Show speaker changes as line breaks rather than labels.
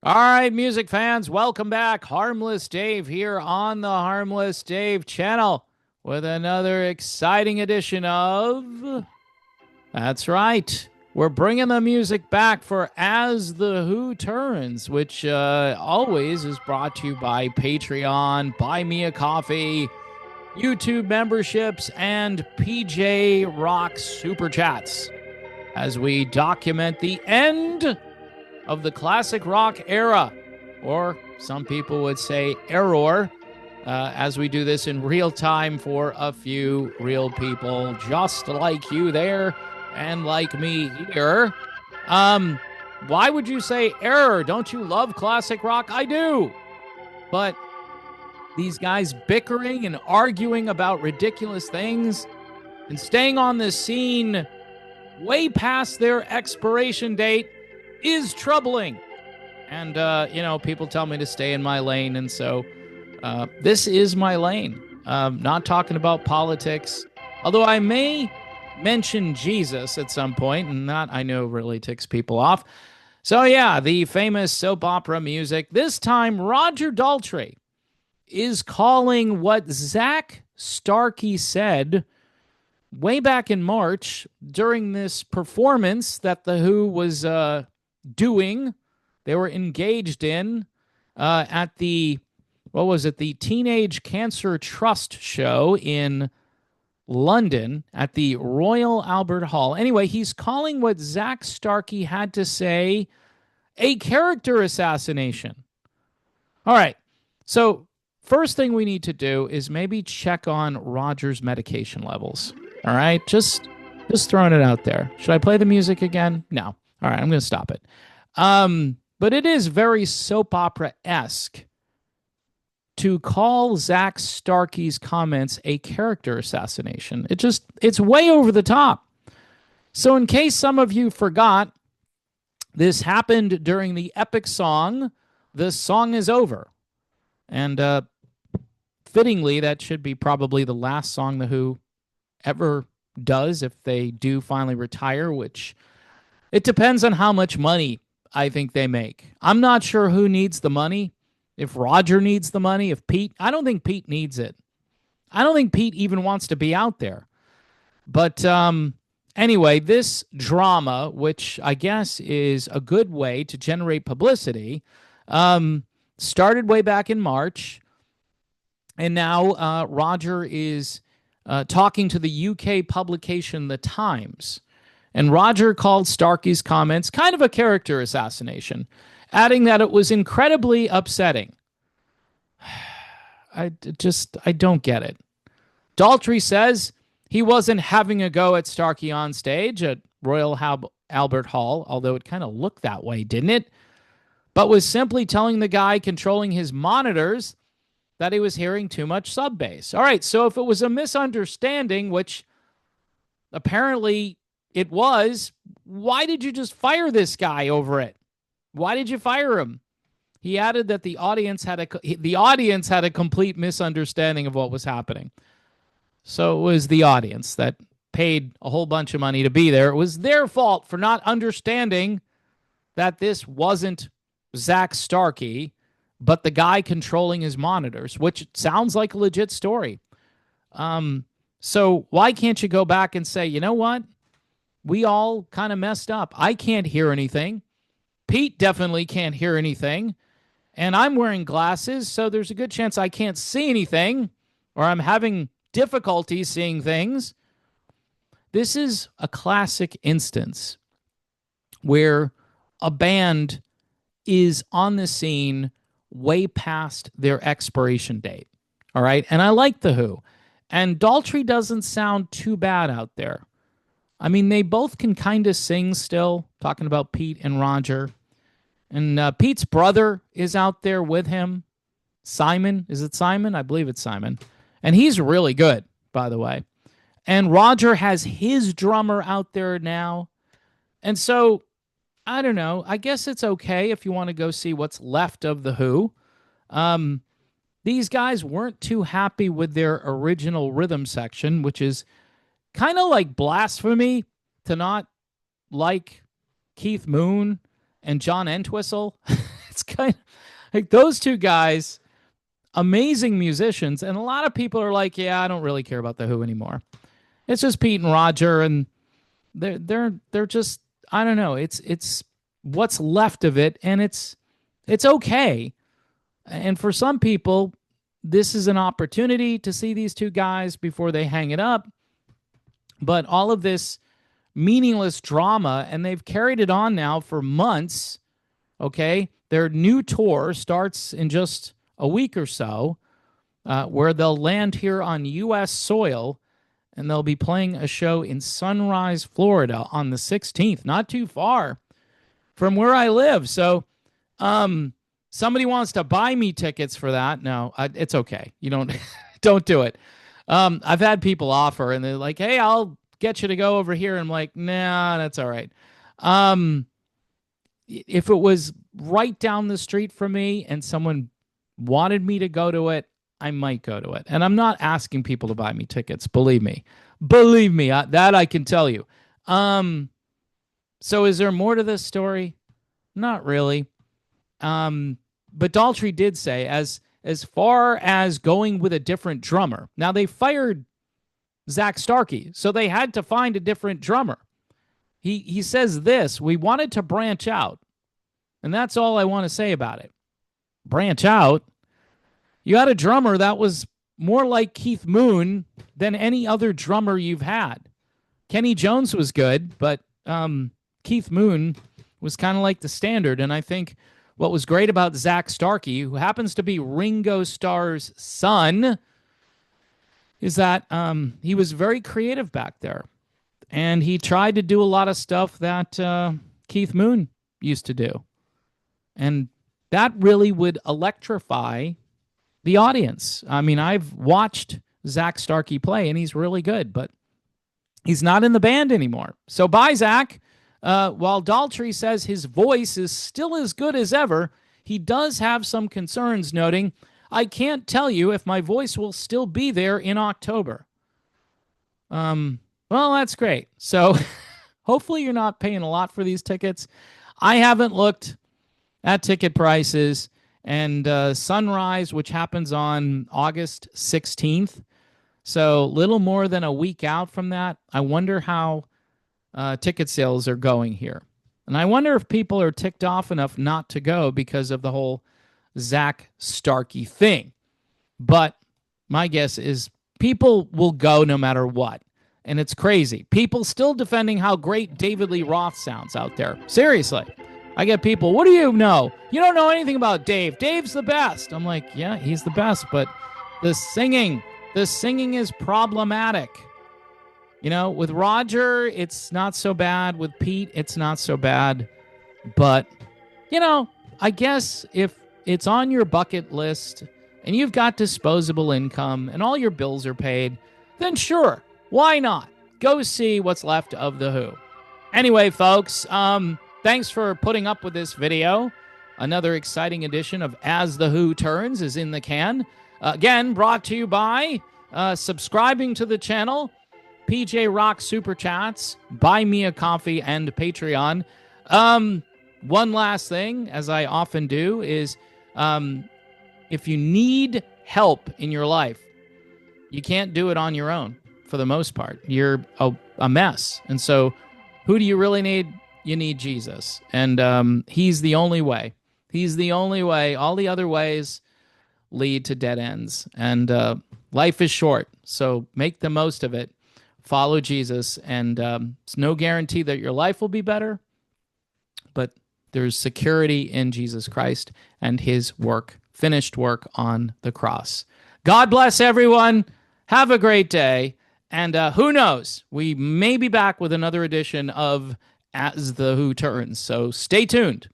All right, music fans, welcome back. Harmless Dave here on the Harmless Dave channel with another exciting edition of. That's right. We're bringing the music back for As the Who Turns, which always is brought to you by Patreon, Buy Me a Coffee, YouTube memberships, and PJ Rock Super Chats as we document the end of the classic rock era, or some people would say error, as we do this in real time for a few real people just like you there and like me here. Why would you say error? Don't you love classic rock? I do. But these guys bickering and arguing about ridiculous things and staying on the scene way past their expiration date is troubling. And, people tell me to stay in my lane. And so this is my lane. Not talking about politics, although I may mention Jesus at some point, and that I know really ticks people off. So, yeah, the famous soap opera music. This time, Roger Daltrey is calling what Zach Starkey said way back in March during this performance that The Who was they were engaged in at the, the Teenage Cancer Trust show in London at the Royal Albert Hall. Anyway, he's calling what Zach Starkey had to say a character assassination. All right, so first thing we need to do is maybe check on Roger's medication levels. All right, just throwing it out there. Should I play the music again? No. All right, I'm going to stop it. But it is very soap opera-esque to call Zach Starkey's comments a character assassination. It's way over the top. So in case some of you forgot, this happened during the epic song, "The Song Is Over." And fittingly, that should be probably the last song The Who ever does if they do finally retire, which it depends on how much money I think they make. I'm not sure who needs the money. If Roger needs the money, if Pete, I don't think Pete needs it. I don't think Pete even wants to be out there. But anyway, this drama, which I guess is a good way to generate publicity, started way back in March. And now Roger is talking to the UK publication The Times. And Roger called Starkey's comments kind of a character assassination, adding that it was incredibly upsetting. I don't get it. Daltrey says he wasn't having a go at Starkey on stage at Royal Albert Hall, although it kind of looked that way, didn't it? But was simply telling the guy controlling his monitors that he was hearing too much sub bass. All right, so if it was a misunderstanding, which apparently it was, why did you just fire this guy over it? Why did you fire him? He added that the audience had a complete misunderstanding of what was happening. So it was the audience that paid a whole bunch of money to be there. It was their fault for not understanding that this wasn't Zach Starkey, but the guy controlling his monitors, which sounds like a legit story. So why can't you go back and say, you know what? We all kind of messed up. I can't hear anything. Pete definitely can't hear anything. And I'm wearing glasses, so there's a good chance I can't see anything, or I'm having difficulty seeing things. This is a classic instance where a band is on the scene way past their expiration date. All right? And I like The Who. And Daltrey doesn't sound too bad out there. I mean, they both can kind of sing still, talking about Pete and Roger. And Pete's brother is out there with him. Simon. Is it Simon? I believe it's Simon. And he's really good, by the way. And Roger has his drummer out there now. And so, I don't know. I guess it's okay if you want to go see what's left of The Who. These guys weren't too happy with their original rhythm section, which is kind of like blasphemy to not like Keith Moon and John Entwistle. It's kind of like those two guys, amazing musicians, and a lot of people are like, yeah, I don't really care about the Who anymore. It's just Pete and Roger, and they're just, I don't know. It's what's left of it, and it's okay. And for some people, this is an opportunity to see these two guys before they hang it up. But all of this meaningless drama, and they've carried it on now for months. Okay, their new tour starts in just a week or so, where they'll land here on U.S. soil, and they'll be playing a show in Sunrise, Florida on the 16th, not too far from where I live. So somebody wants to buy me tickets for that. No, it's okay. You don't don't do it. I've had people offer, and they're like, hey, I'll get you to go over here. I'm like, nah, that's all right. If it was right down the street from me and someone wanted me to go to it, I might go to it. And I'm not asking people to buy me tickets. Believe me, that I can tell you. So is there more to this story? Not really. But Daltrey did say, as far as going with a different drummer. Now, they fired Zach Starkey, so they had to find a different drummer. He says this: we wanted to branch out, and that's all I want to say about it. Branch out? You had a drummer that was more like Keith Moon than any other drummer you've had. Kenny Jones was good, but Keith Moon was kind of like the standard. And I think what was great about Zach Starkey, who happens to be Ringo Starr's son, is that he was very creative back there. And he tried to do a lot of stuff that Keith Moon used to do. And that really would electrify the audience. I mean, I've watched Zach Starkey play, and he's really good, but he's not in the band anymore. So bye, Zach. While Daltrey says his voice is still as good as ever, he does have some concerns, noting, I can't tell you if my voice will still be there in October. Well, that's great. So hopefully you're not paying a lot for these tickets. I haven't looked at ticket prices, and Sunrise, which happens on August 16th, so little more than a week out from that. I wonder how ticket sales are going here. And I wonder if people are ticked off enough not to go because of the whole Zach Starkey thing. But my guess is people will go no matter what. And it's crazy. People still defending how great David Lee Roth sounds out there. Seriously. I get people, what do you know? You don't know anything about Dave. Dave's the best. I'm like, yeah, he's the best. But the singing is problematic. You know, with Roger, it's not so bad. With Pete, it's not so bad. But, you know, I guess if it's on your bucket list and you've got disposable income and all your bills are paid, then sure, why not? Go see what's left of The Who. Anyway, folks, thanks for putting up with this video. Another exciting edition of As The Who Turns is in the can. Again, brought to you by subscribing to the channel, PJ Rock Super Chats, Buy Me a Coffee, and Patreon. One last thing, as I often do, is if you need help in your life, you can't do it on your own for the most part. You're a mess. And so who do you really need? You need Jesus. And he's the only way. He's the only way. All the other ways lead to dead ends. And life is short, so make the most of it. Follow Jesus, and it's no guarantee that your life will be better, but there's security in Jesus Christ and his work, finished work on the cross. God bless everyone. Have a great day. And who knows? We may be back with another edition of As the Who Turns. So stay tuned.